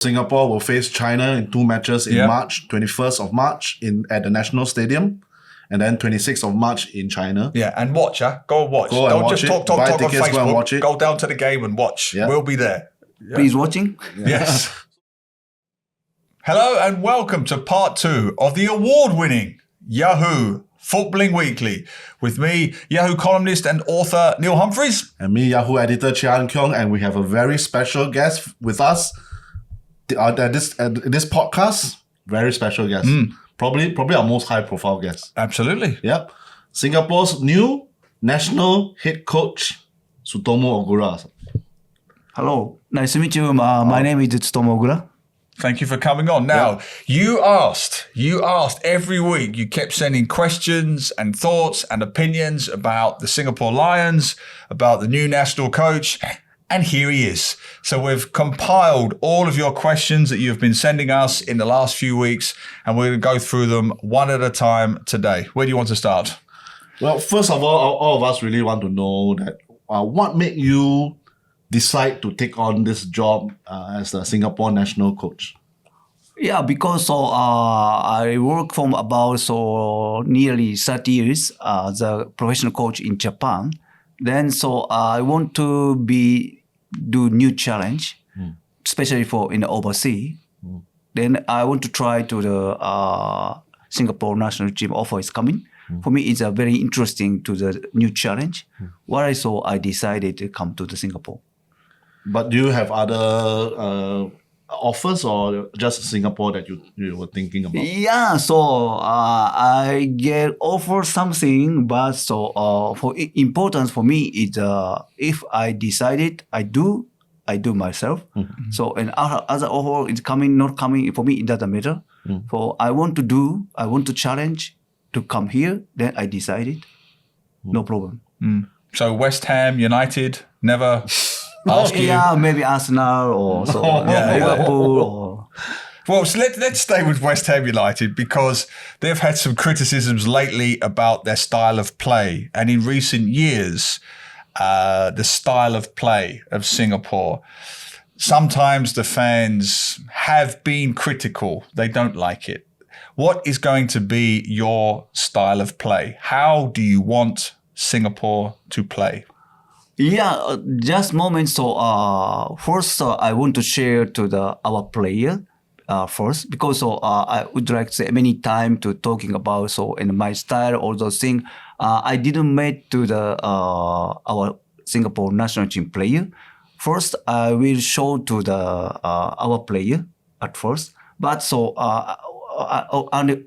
Singapore will face China in 2 matches in March, 21st of March at the National Stadium, and then 26th of March in China. Yeah, and watch, Go and watch. Don't just talk Buy on tickets, Facebook. go and watch it. Go down to the game and watch. Yeah. We'll be there. Yeah. Please watching. Yes. Hello and welcome to part 2 of the award-winning Yahoo Footballing Weekly with me, Yahoo columnist and author Neil Humphreys. And me, Yahoo editor Chia and Keong, and we have a very special guest with us at this podcast. Very special guest. Probably our most high-profile guest. Absolutely. Yep. Singapore's new national head coach, Tsutomu Ogura. Hello, nice to meet you. My name is Tsutomu Ogura. Thank you for coming on. Now, you asked every week, you kept sending questions and thoughts and opinions about the Singapore Lions, about the new national coach, and here he is. So we've compiled all of your questions that you've been sending us in the last few weeks, and we're going to go through them one at a time today. Where do you want to start? Well, first of all of us really want to know that what made you decide to take on this job as the Singapore national coach? Yeah, because I work from about nearly 30 years as a professional coach in Japan. Then I want to do new challenge, especially for in the overseas. Then I want to try to the Singapore national team offer is coming. For me, it's very interesting to the new challenge. What I saw, I decided to come to the Singapore. But do you have other offers or just Singapore that you were thinking about? Yeah, I get offered something, but for importance for me is if I decided I do myself. So and other offer is coming, not coming, for me it doesn't matter. For I want to challenge to come here, then I decided, no problem. So West Ham, United, never ask you? Yeah, maybe Arsenal or Liverpool or... Well, so let's stay with West Ham United because they've had some criticisms lately about their style of play. And in recent years, the style of play of Singapore, sometimes the fans have been critical. They don't like it. What is going to be your style of play? How do you want Singapore to play? Yeah, just moment. First, I want to share to our player first because I would like to say many times to talking about in my style all those things. I didn't meet to our Singapore national team player. First, I will show to our player at first. But I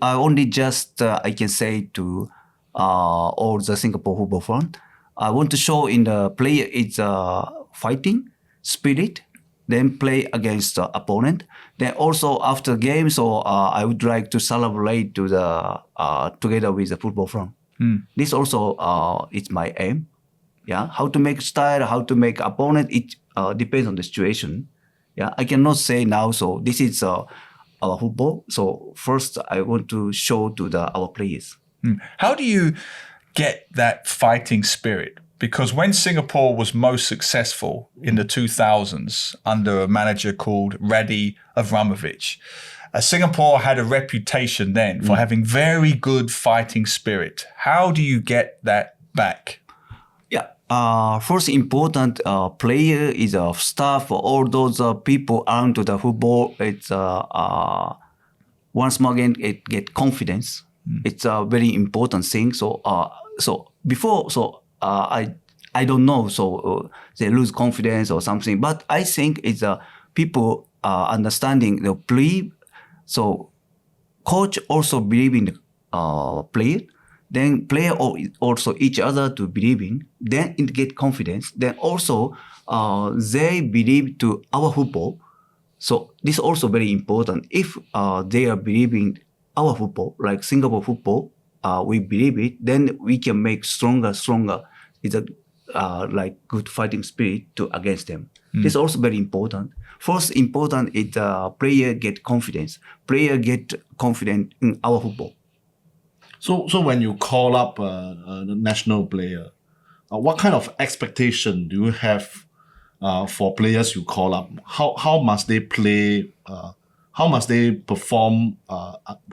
only just I can say to all the Singapore football fan. I want to show in the player is fighting spirit, then play against the opponent. Then also after game, I would like to celebrate to together with the football fan. This also is my aim. Yeah, how to make style, how to make opponent. It depends on the situation. Yeah, I cannot say now. So this is our football. So first, I want to show to our players. How do you get that fighting spirit? Because when Singapore was most successful in the 2000s under a manager called Radhi Avramovic, Singapore had a reputation then for having very good fighting spirit. How do you get that back? Yeah, first important player is staff, all those people around to the football. It's once more again it get confidence. It's a very important thing. Before, I don't know. They lose confidence or something. But I think it's people understanding the play. So coach also believe in the player. Then player also each other to believe in. Then it get confidence. Then also they believe to our football. So this also very important. If they are believing our football, like Singapore football, we believe it, then we can make stronger. It's like good fighting spirit against them. This is also very important. First important is player get confidence. Player get confident in our football. So when you call up a national player, what kind of expectation do you have for players you call up? How must they play how must they perform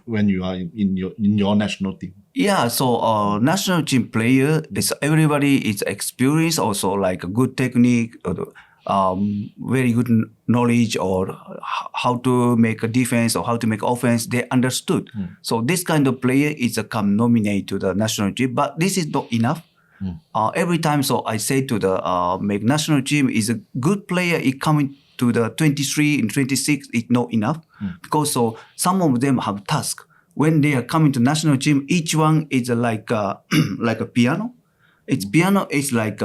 when you are in your national team? Yeah, so national team player is everybody is experienced, also like a good technique, or very good knowledge, or how to make a defense or how to make offense. They understood. So this kind of player is come nominate to the national team, but this is not enough. Every time, so I say to the make national team is a good player. It coming to the 23 and 26 is not enough because so some of them have task. When they are coming to national team, each one is like like a piano. It's piano. It's like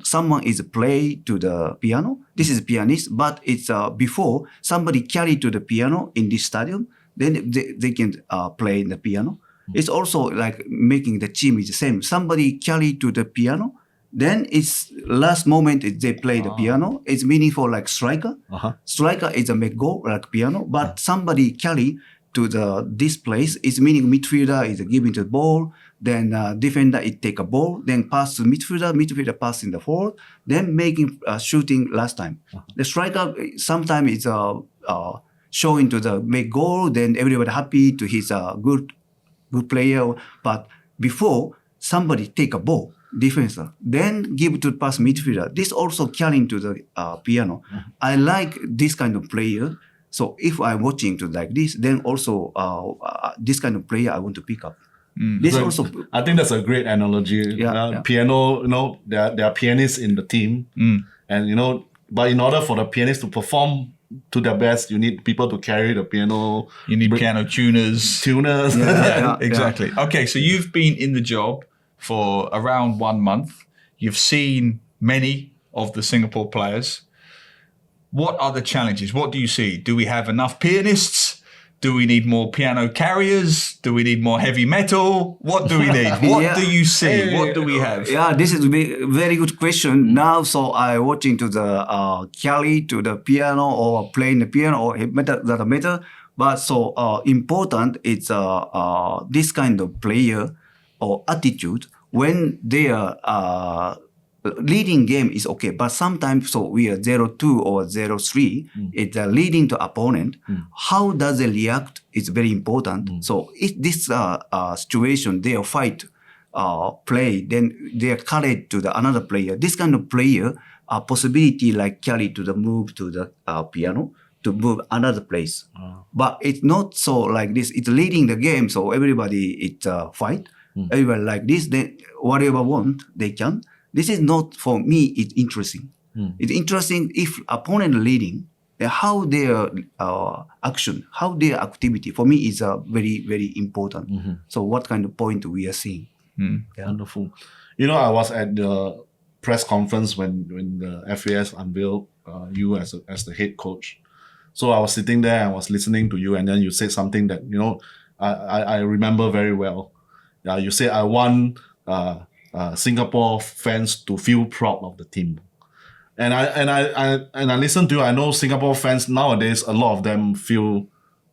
someone is play to the piano. This is pianist, but it's before somebody carry to the piano in this stadium. Then they can play the piano. It's also like making the team is the same. Somebody carry to the piano. Then it's last moment they play the piano. It's meaningful like striker. Striker is a make goal like piano, but somebody carry to this place is meaning midfielder is giving the ball, then defender it take a ball, then pass to midfielder pass in the forward, then making shooting last time. The striker sometimes is showing to the make goal, then everybody happy to his good player, but before somebody take a ball, defender, then give to pass midfielder. This also carrying to the piano. I like this kind of player. So if I'm watching to like this, then also this kind of player I want to pick up. This So also, I think that's a great analogy. Yeah. Piano, there are pianists in the team, and but in order for the pianist to perform to their best, you need people to carry the piano. You need piano tuners. Yeah, Exactly. Okay, so you've been in the job for around 1 month. You've seen many of the Singapore players. What are the challenges? What do you see? Do we have enough pianists? Do we need more piano carriers? Do we need more heavy metal? What do we need? What do you see? What do we have? Yeah, this is a very good question. Now, so I watching to the carry to the piano or playing the piano or doesn't matter. But so important is this kind of player or attitude when they are leading game is okay, but sometimes so we are 0-2 or 0-3, it's leading to opponent. How does they react is very important. So if this situation, they fight, play, then they are carried to the another player. This kind of player, possibility like carry to the move to the piano to move another place. But it's not so like this. It's leading the game, so everybody it fight. Everybody like this, then whatever want they can. This is not for me. It's interesting. It's interesting if opponent leading, how their action, how their activity for me is very very important. So what kind of point we are seeing? Wonderful. I was at the press conference when the FAS unveiled you as the head coach. So I was sitting there, I was listening to you, and then you said something that I remember very well. You said I want Singapore fans to feel proud of the team, and I listened to you. I know Singapore fans nowadays, a lot of them feel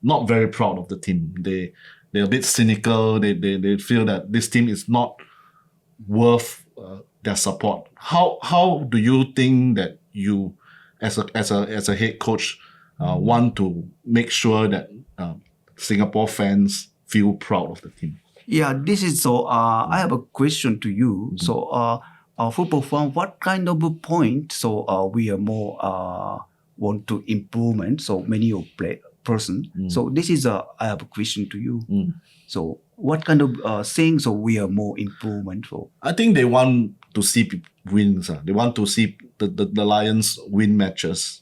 not very proud of the team. They're a bit cynical. They feel that this team is not worth their support. How do you think that you, as a head coach, want to make sure that Singapore fans feel proud of the team? Yeah, this is so. I have a question to you. So, football fan, what kind of a point? So, we are more want to improvement. So many of person. So this is I have a question to you. So, what kind of things? So we are more improvement for? I think they want to see wins. They want to see the Lions win matches.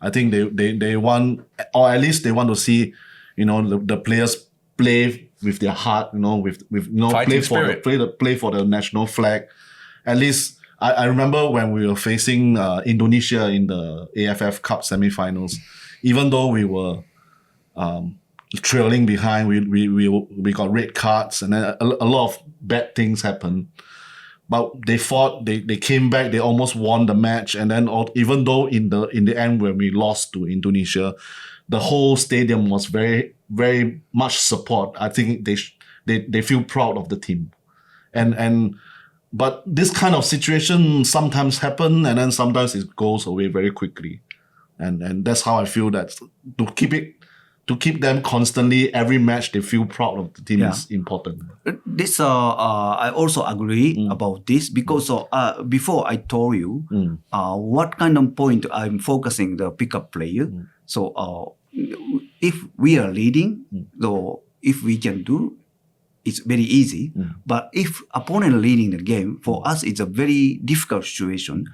I think they want, or at least they want to see, the players play with their heart, with play for the national flag. At least I remember when we were facing Indonesia in the AFF Cup semi-finals, even though we were trailing behind, we got red cards, and then a lot of bad things happened. But they fought, they came back, they almost won the match, and then even though in the end when we lost to Indonesia, the whole stadium was very, very much support. I think they feel proud of the team, but this kind of situation sometimes happen, and then sometimes it goes away very quickly. and that's how I feel that to keep them constantly every match they feel proud of the team is important. This I also agree about this because before I told you what kind of point I'm focusing the pickup player. So if we are leading, so if we can do, it's very easy. But if opponent leading the game, for us it's a very difficult situation.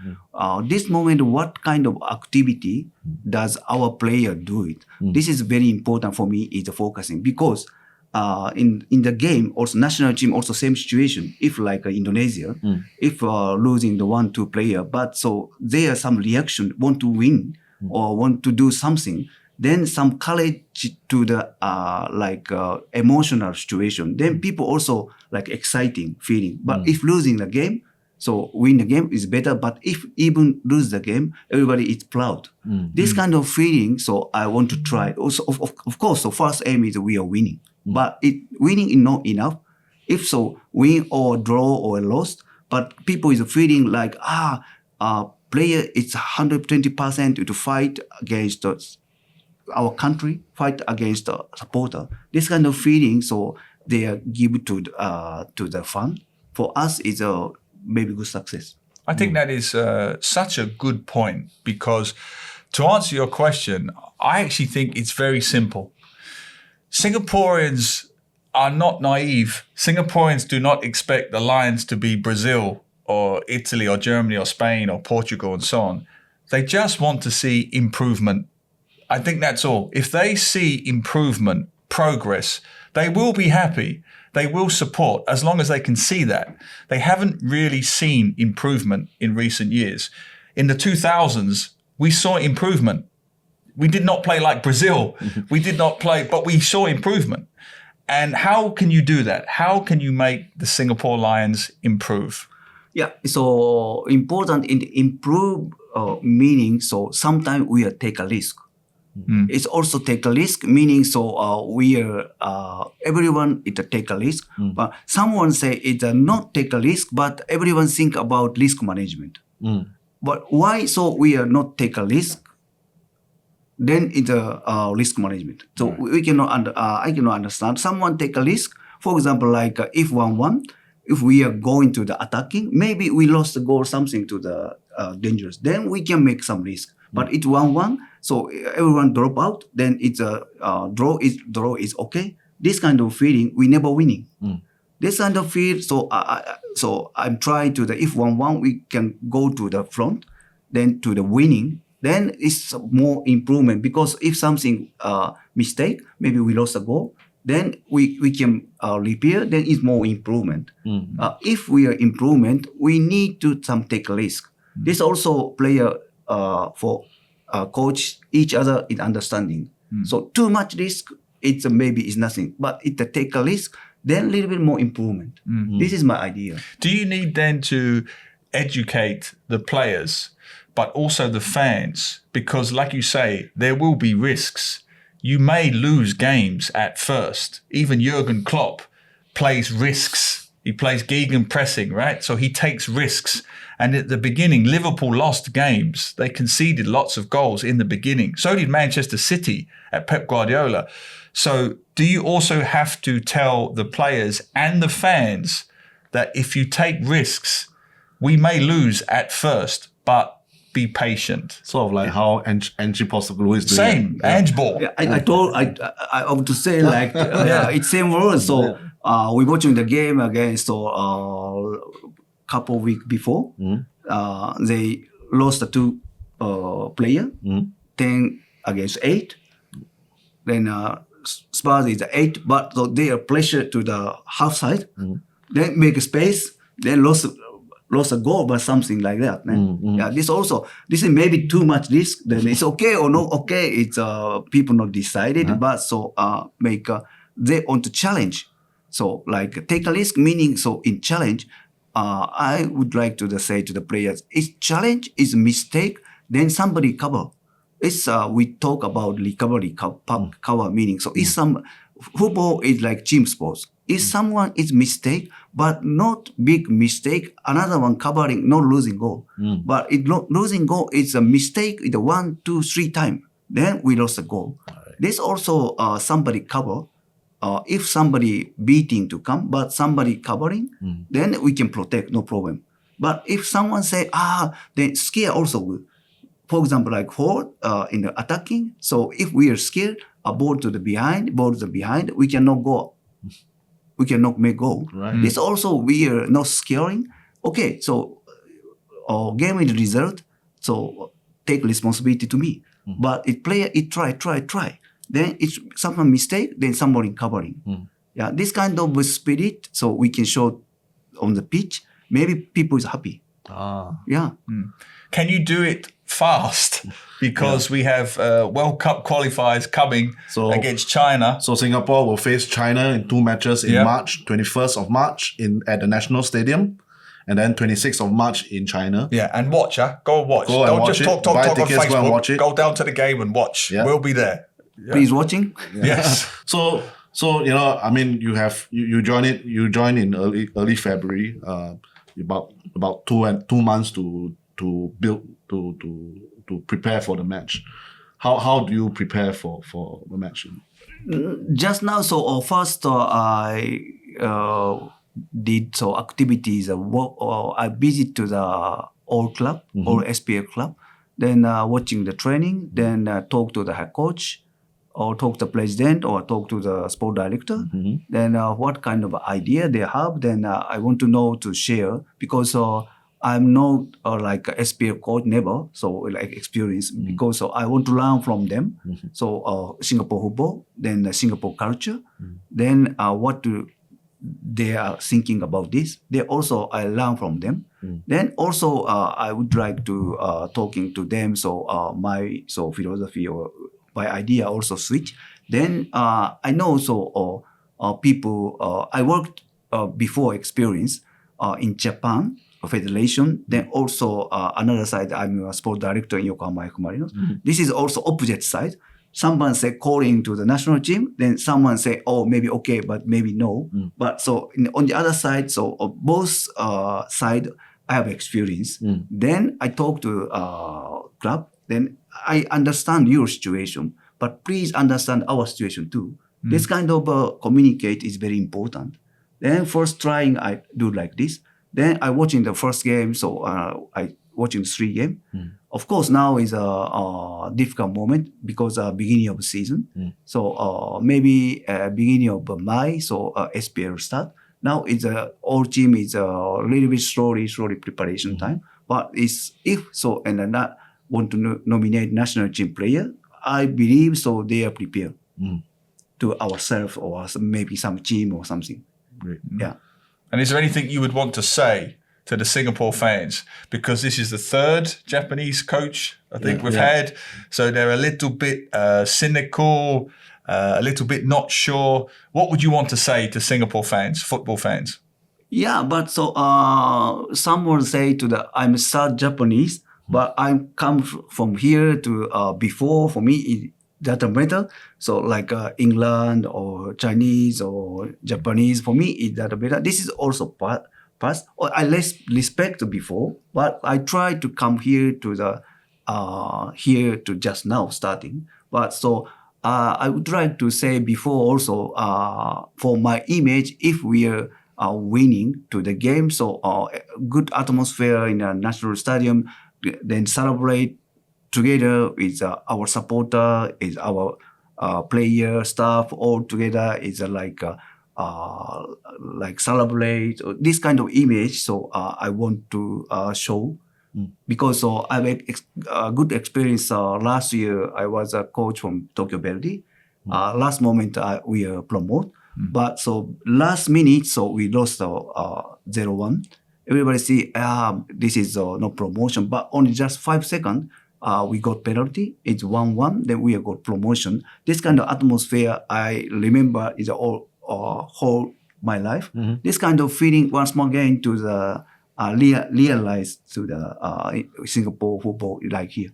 This moment, what kind of activity does our player do it? This is very important for me. Is focusing because in the game also national team also same situation. If like Indonesia, if losing the 1-2 player, but so there are some reaction want to win or want to do something. Then some courage to the emotional situation. Then people also like exciting feeling. But if losing the game, so win the game is better. But if even lose the game, everybody is proud. This kind of feeling. So I want to try. Also, of course, the first aim is we are winning. But winning is not enough. If so, win or draw or lost. But people is feeling like player it's 120% to fight against us. Our country fight against the supporter. This kind of feeling, so they are give to the fun. For us, is a maybe good success. I think that is such a good point because to answer your question, I actually think it's very simple. Singaporeans are not naive. Singaporeans do not expect the Lions to be Brazil or Italy or Germany or Spain or Portugal and so on. They just want to see improvement. I think that's all. If they see improvement, progress, they will be happy. They will support as long as they can see that. They haven't really seen improvement in recent years. In the 2000s, we saw improvement. We did not play like Brazil. We did not play, but we saw improvement. And how can you do that? How can you make the Singapore Lions improve? Yeah, so important in improve meaning. So sometimes we take a risk. It's also take a risk, meaning so we are everyone it take a risk, but someone say it's not take a risk, but everyone think about risk management. But why so we are not take a risk? Then it's a risk management. So we cannot I cannot understand. Someone take a risk, for example, like if 1-1, if we are going to the attacking, maybe we lost the goal, something to the dangerous. Then we can make some risk. But it's 1-1, so everyone drop out. Then it's a draw is okay. This kind of feeling, we never winning. This kind of feel. So I'm trying to the if 1-1 we can go to the front, then to the winning. Then it's more improvement because if something mistake, maybe we lost a goal. Then we can repair. Then it's more improvement. If we are improvement, we need to take a risk. This also player. For coach each other in understanding. So too much risk, it's maybe is nothing, but it take a risk, then a little bit more improvement. This is my idea. Do you need then to educate the players, but also the fans? Because like you say, there will be risks. You may lose games at first. Even Jurgen Klopp plays risks. He plays gegenpressing, right? So he takes risks. And at the beginning, Liverpool lost games. They conceded lots of goals in the beginning. So did Manchester City at Pep Guardiola. So do you also have to tell the players and the fans that if you take risks, we may lose at first, but be patient? Sort of like how Ange Postecoglou is doing. Same, Ange ball. Yeah, I want to say like it's same word. So we watching the game against couple weeks before, they lost the 2 player, 10 against 8. Then Spurs is 8, but so they are pressure to the half side. Then make a space, then lost a goal, but something like that. Yeah, this is maybe too much risk. Then it's okay or not okay. It's people not decided, but so make they want to challenge. So like take a risk, meaning so in challenge. I would like to say to the players, it's challenge, is mistake, then somebody cover. It's we talk about recovery cover meaning. So it's some football is like team sports. If someone is mistake, but not big mistake, another one covering, not losing goal. But it not losing goal is a mistake, it's 1, 2, 3 times. Then we lost the goal. This also somebody cover. If somebody beating to come, but somebody covering, then we can protect, no problem. But if someone say, then scare also good. For example, like forward in the attacking. So if we are scared, a ball to the behind, we cannot go. We cannot make goal. Right. This also we are not scaring. Okay, so game is result. So take responsibility to me. But it player, it try. Then it's someone mistake, then somebody covering. Yeah, this kind of spirit, so we can show on the pitch. Maybe people is happy. Yeah. Can you do it fast? Because we have World Cup qualifiers coming against China. So Singapore will face China in 2 matches in March, 21st of March at the National Stadium, and then 26th of March in China. Yeah, and watch, Go and watch. Go and Don't watch just it. talk Buy on tickets, Facebook. go and watch it. Go down to the game and watch. Yeah. We'll be there. Please watching. Yes. So I mean, you join in early February, about 2 months to build to prepare for the match. How do you prepare for the match? Just now, so first I did activities. I visit to the all club or SPL club. Then watching the training. Then talk to the head coach, or talk to the president, or talk to the sport director. Then what kind of idea they have. Then I want to know to share, because I'm not like a SPL coach, never. So like experience, because I want to learn from them. So Singapore football, then Singapore culture, then what they are thinking about this. They also I learn from them. Then also I would like to talking to them. So my philosophy or my idea also switch. Then I know people. I worked before experience in Japan Federation. Then also another side, I'm a sport director in Yokohama F. Marinos. This is also opposite side. Someone say calling to the national team, then someone say, maybe okay, but maybe no. But so on the other side, so both side I have experience. Then I talk to club. Then I understand your situation, but please understand our situation too. This kind of communicate is very important. Then first trying I do like this. Then I watching the first game, so I watching 3 games. Of course, now is a difficult moment because beginning of the season. So maybe beginning of May, so SPL start. Now it's all team is a little bit slowly preparation time. But and then not want to nominate national team player, I believe so they are prepared to ourselves or maybe some team or something. Great. Yeah. And is there anything you would want to say to the Singapore fans? Because this is the 3rd Japanese coach I think we've had. So they're a little bit cynical, a little bit not sure. What would you want to say to Singapore fans, football fans? Yeah, but so someone say I'm South Japanese, but I come from here to before. For me, it doesn't matter. So like England or Chinese or Japanese, for me, it doesn't matter. This is also past. Or I less respect before, but I try to come here to here to just now starting. But so I would like to say before also for my image, if we are winning to the game, so good atmosphere in a national stadium, then celebrate together with our supporter, is our player, staff, all together is like celebrate this kind of image. So I want to show because I have a good experience. Last year I was a coach from Tokyo Verdy. Last moment we promote, but so last minute so we lost 0-1. Everybody see this is no promotion, but only just 5 seconds. We got penalty. It's 1-1. Then we got promotion. This kind of atmosphere I remember is all whole my life. This kind of feeling once more again to the realized to the Singapore football like here.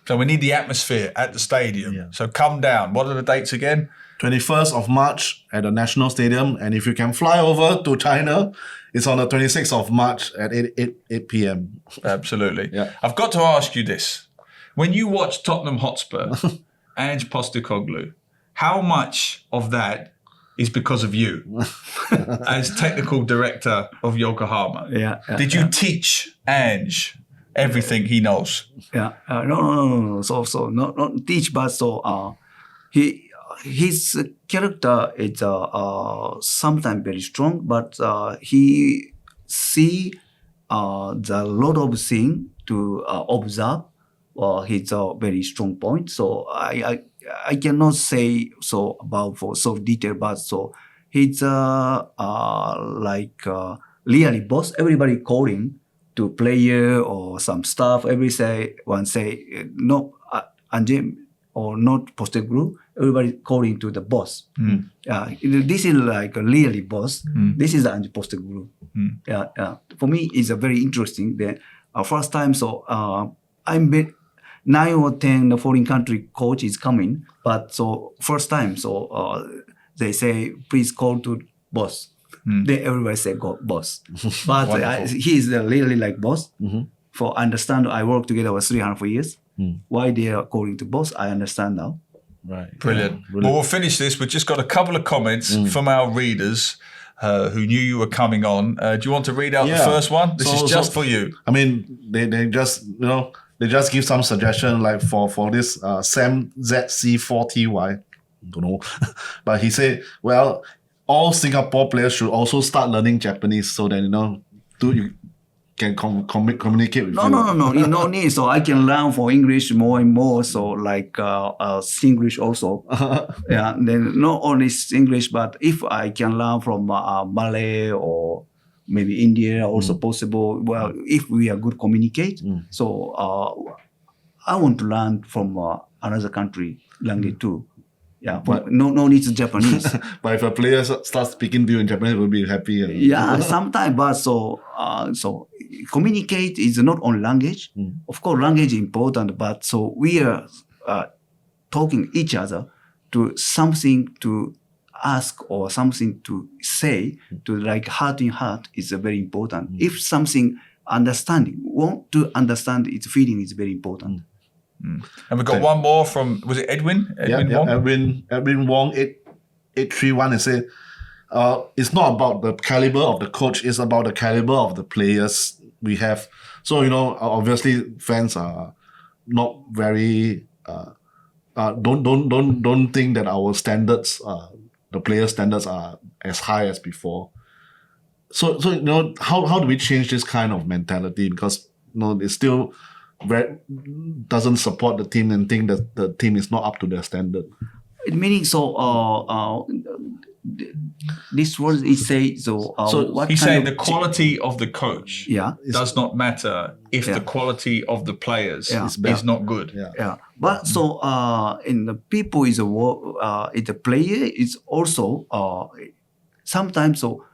So we need the atmosphere at the stadium. Yeah. So come down. What are the dates again? 21st of March at the National Stadium. And if you can fly over to China, it's on the 26th of March at 8 p.m. Absolutely. Yeah. I've got to ask you this. When you watch Tottenham Hotspur, Ange Postecoglou, how much of that is because of you as technical director of Yokohama? Yeah. Did you teach Ange everything he knows? Yeah. No. So not teach, but so his character is sometimes very strong, but he see the lot of thing to observe. His very strong point. So I cannot say so about for so detail, but so he's really boss. Everybody calling to player or some stuff. One say no, Ange or not Postecoglou. Everybody calling to the boss. This is like a really boss. This is Ange Postecoglou. Yeah. For me, it's a very interesting. Then first time, so I'm 9 or 10 foreign country coach is coming, but so first time, so they say please call to boss. Then everybody say go boss. But he is really like boss. For understand, I work together with 300 years. Why they are calling to boss, I understand now. Right. Brilliant. Well, we'll finish this. We've just got a couple of comments from our readers who knew you were coming on. Do you want to read out the first one? This is just for you. I mean, they just, they just give some suggestion like for this Sam ZC4TY. Don't know. But he said, well, all Singapore players should also start learning Japanese so that, you can communicate with you. No, no need. So I can learn for English more and more. So like Singlish also. Yeah. Then not only English, but if I can learn from Malay or maybe India, also possible. Well, if we are good communicate. So I want to learn from another country language too. Yeah, but no need to Japanese. But if a player starts speaking to you in Japanese, we'll be happy. Yeah, sometimes. But so communicate is not on language. Of course, language is important. But so we are talking each other to something to ask or something to say to like heart in heart is very important. If something want to understand its feeling is very important. And we've got one more from, was it Edwin? Wong? Edwin Wong 831 and said, it's not about the caliber of the coach, it's about the caliber of the players we have. So, obviously fans are not very don't think that our standards, the player standards are as high as before. So how do we change this kind of mentality? Because it's still doesn't support the team and think that the team is not up to their standard. Meaning so this word is say so. What he's kind saying of the quality of the coach does not matter if the quality of the players is not good. Yeah. But so in the people is the player is also sometimes so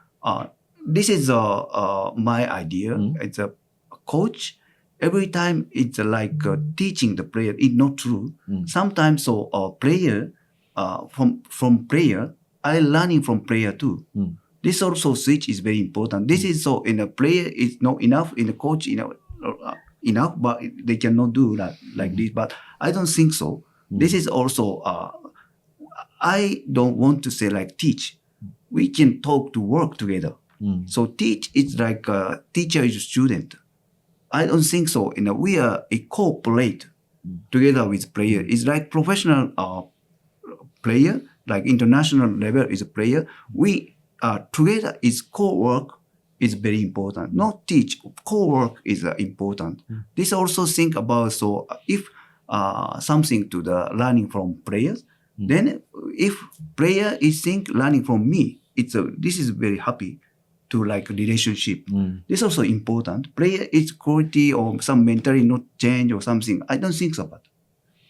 this is my idea. It's a coach. Every time it's like teaching the player. It's not true. Sometimes so player from player, I learning from player too. This also switch is very important. This is so in a player is not enough, in a coach enough, but they cannot do that like this. But I don't think so. This is also I don't want to say like teach. We can talk to work together. So teach is like teacher is student. I don't think so. We are a cooperate together with player. It's like professional player, like international level is a player. We together is co-work is very important. Not teach, co-work is important. This also think about so if something to the learning from players, then if player is think learning from me, this is very happy. To like relationship. This is also important. Player is quality or some mentally not change or something. I don't think so. But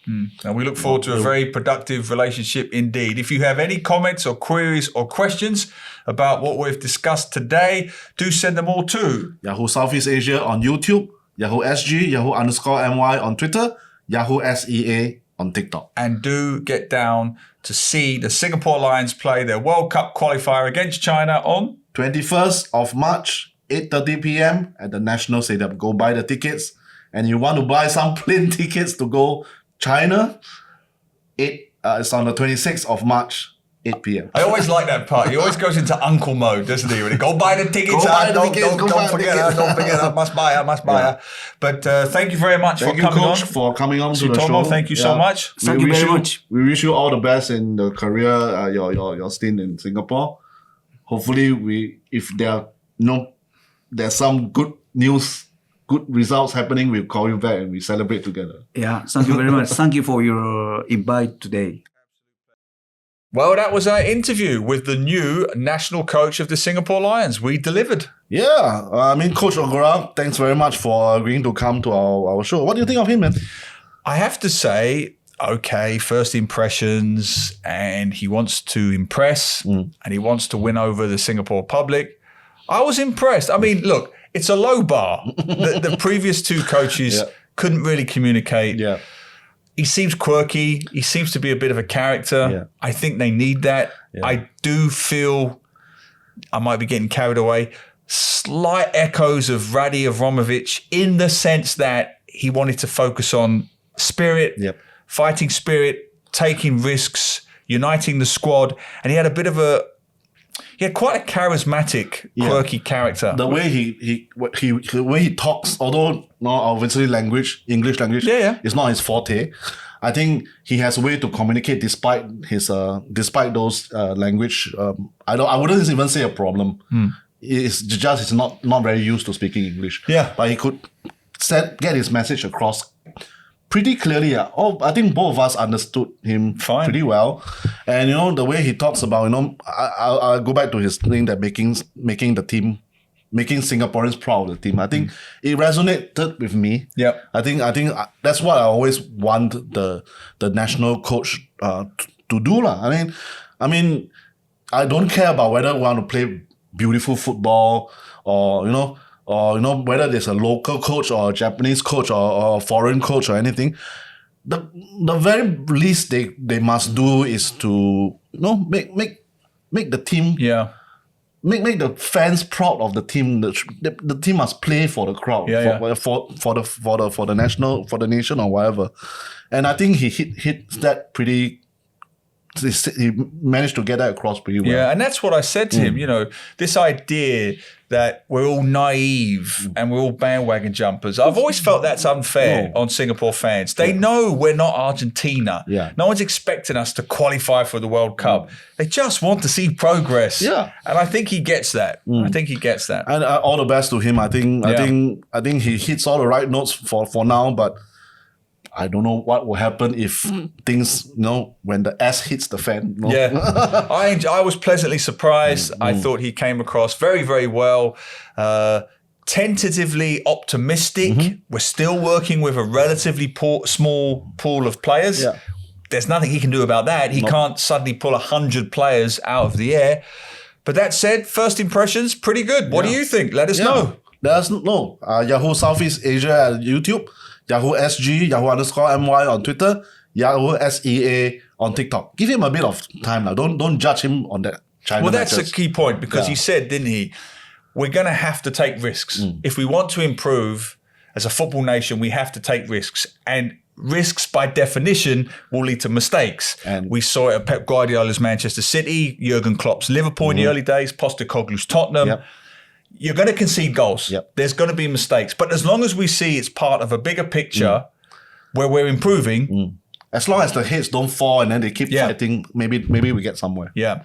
and we look forward to a very productive relationship indeed. If you have any comments or queries or questions about what we've discussed today, do send them all to Yahoo Southeast Asia on YouTube, Yahoo SG, Yahoo_MY on Twitter, Yahoo SEA on TikTok. And do get down to see the Singapore Lions play their World Cup qualifier against China on 21st of March, 8:30 p.m. at the National Stadium. Go buy the tickets. And you want to buy some plane tickets to go China, it's on the 26th of March, 8 p.m. I always like that part. He always goes into uncle mode, doesn't he? When he go buy the tickets. Don't forget her. Must buy her. But thank you very much Thank for you, coming Coach, on. for coming on to the Tsutomu, show. thank you so much. Thank you very much. We wish you all the best in the career, your stint in Singapore. Hopefully, if there's some good news, good results happening, we'll call you back and we celebrate together. Yeah, thank you very much. Thank you for your invite today. Well, that was our interview with the new national coach of the Singapore Lions. We delivered. Yeah, Coach Ogura, thanks very much for agreeing to come to our show. What do you think of him, man? I have to say, okay, first impressions, and he wants to impress and he wants to win over the Singapore public. I was impressed. I mean, look, it's a low bar. The previous two coaches couldn't really communicate. Yeah. He seems quirky. He seems to be a bit of a character. Yeah. I think they need that. Yeah. I do feel I might be getting carried away. Slight echoes of Radi Avramovic in the sense that he wanted to focus on spirit, fighting spirit, taking risks, uniting the squad. And he had he had quite a charismatic, quirky character. The way the way he talks, although obviously English language is not his forte, I think he has a way to communicate despite those language. I wouldn't even say a problem. It's just he's not very used to speaking English. Yeah, but he could get his message across pretty clearly. I think both of us understood him pretty well. And the way he talks about, I'll go back to his thing that making the team, making Singaporeans proud of the team. I think it resonated with me. Yeah. I think that's what I always want the national coach to do. I mean, I don't care about whether we want to play beautiful football or whether there's a local coach or a Japanese coach or a foreign coach or anything. The very least they must do is to make the team make the fans proud of the team. The team must play for the crowd, for the nation or whatever. And I think he hit that pretty. He managed to get that across pretty well. Yeah, and that's what I said to him. This idea that we're all naive and we're all bandwagon jumpers. I've always felt that's unfair on Singapore fans. They know we're not Argentina. Yeah. No one's expecting us to qualify for the World Cup. They just want to see progress. Yeah. And I think he gets that. I think he gets that. And all the best to him. I think he hits all the right notes for now, but I don't know what will happen if things, when the S hits the fan. Yeah, I was pleasantly surprised. I thought he came across very, very well. Tentatively optimistic. We're still working with a relatively small pool of players. Yeah. There's nothing he can do about that. He can't suddenly pull 100 players out of the air. But that said, first impressions, pretty good. What do you think? Let us know. Let us know. Yahoo Southeast Asia at YouTube. Yahoo SG, Yahoo_MY on Twitter, Yahoo SEA on TikTok. Give him a bit of time now. Don't judge him on that China. Well, that's a key point because he said, didn't he? We're going to have to take risks. If we want to improve as a football nation, we have to take risks. And risks, by definition, will lead to mistakes. And we saw it at Pep Guardiola's Manchester City, Jurgen Klopp's Liverpool in the early days, Postecoglou's Tottenham. Yep. You're going to concede goals. Yep. There's going to be mistakes. But as long as we see it's part of a bigger picture where we're improving. As long as the heads don't fall and then they keep fighting, maybe we get somewhere. Yeah.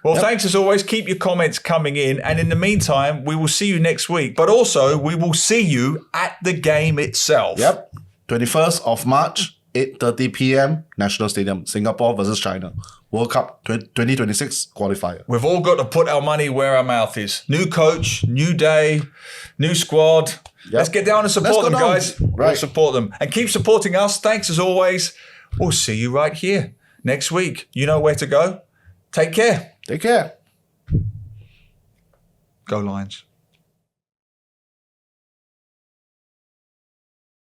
Well, thanks as always. Keep your comments coming in. And in the meantime, we will see you next week. But also, we will see you at the game itself. Yep. 21st of March, 8:30 p.m., National Stadium, Singapore versus China. World Cup 2026 qualifier. We've all got to put our money where our mouth is. New coach, new day, new squad. Yep. Let's get down and support them, guys. Right. We'll support them. And keep supporting us. Thanks as always. We'll see you right here next week. You know where to go. Take care. Take care. Go Lions.